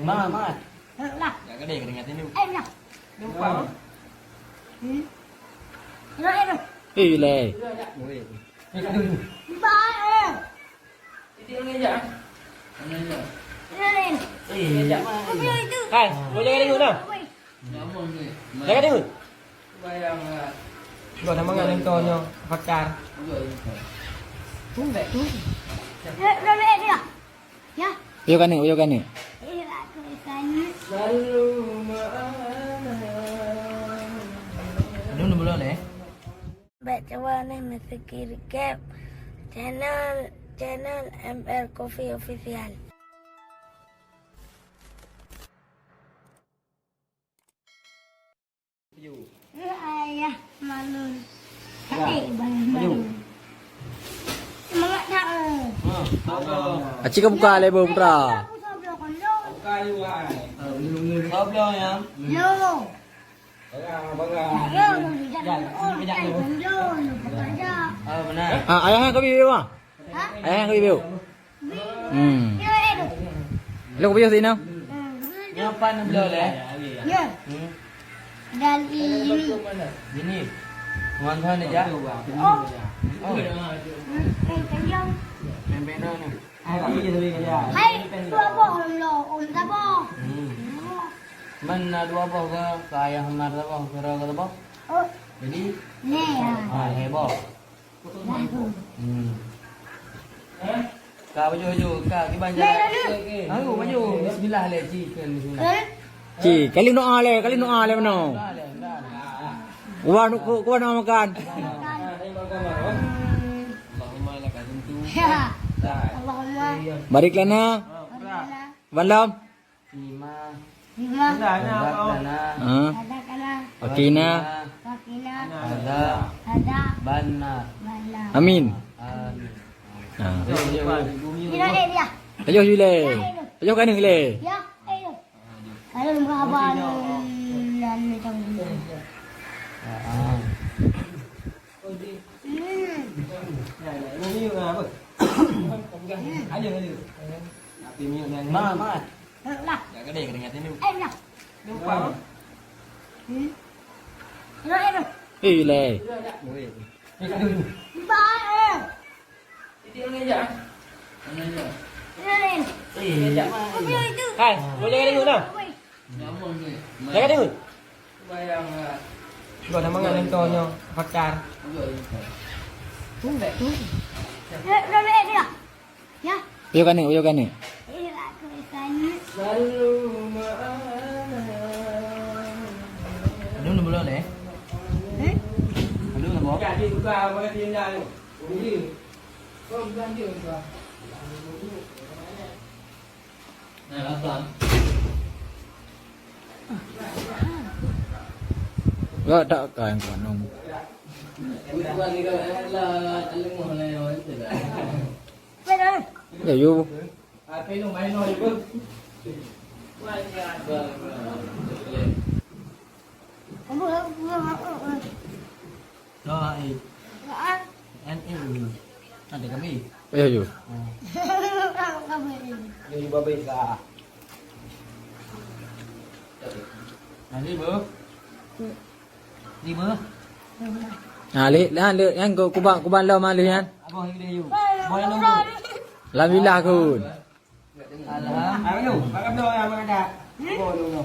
Mà Là cái đề cái nghe tiếng em nào nếu quá rồi em rồi Ih le. ba em tiếng nghe vậy lên gì vậy không chơi tư Hai, boleh cái đi đâu? Lấy cái đi. rồi thằng mang lên to nhau phát trà cũng vậy cũng rồi lên đi à nhá Uyo kan ni, uyo kan ni. ini là tulisannya đúng là belum deh baca warna nasi kiri cap channel MR Coffee Official. Ayah malu. Malu. Semangat nak. Aci ka buka le putra. kayu ai hộp lo nha Lo. benar Ah, ayah kau review ah. Ayah kau review. Lu kau review sini. ngapain belum deh Ya. Dan ini. ini ngonton aja Oh. oh Kenyang. tempe nih ini jadi aja Hai, dua boh lo, unta boh. mana dua boh ke ayah hamar boh ke roga boh Oh, jadi nih ya. heboh Lagu. kau baju kau di banyak aku baju bismillah le chicken bismillah Ci, kali doa le mano. Wan ku nak makan. Allahumma lakal hamdu Ya. Allahumma. Barik lana. Walam. lima Lima. lana Ah, Katakanlah. okina. Wakina. ada Ada. bana Bala. Amin. amin Ah. Ini ada dia. Ayo le. Ayo kan ni le. Ya, ayo. Kalau mengabang dan macam ni. Mà Lah, cái đề cái nghe tiếng em nào. nếu quá Rồi em rồi. Ih le. Ba em. tiếng nghe vậy Lên. gì vậy Không chơi tư. Hai, boleh cái đi đâu? Lấy cái đi. rồi thằng mang lên to nhau phát trà Cũng vậy cũng. Rồi lên đi à. Ya. Uyo kan ni, uyo kan ni. Ini lah tulisannya. đúng là belum deh đúng là bố cái gì cũng vào cái tiền ra uống gì không gian gì vào này là toàn Gak tak kan nong. bukan ini là anh linh hồn này rồi Bây giờ. Ya you. cái nó máy nói vâng Không được. rồi Ăn. anh em nanti kami Ayo you. Không được. jadi babe ka nanti bơ đi bơ Ah, le yang ku ban lo ma le yan. abang ini dia boleh nunggu Alhamdulillah kun. Alah, ayo, makan dulu ya, makan dah. Boleh nunggu.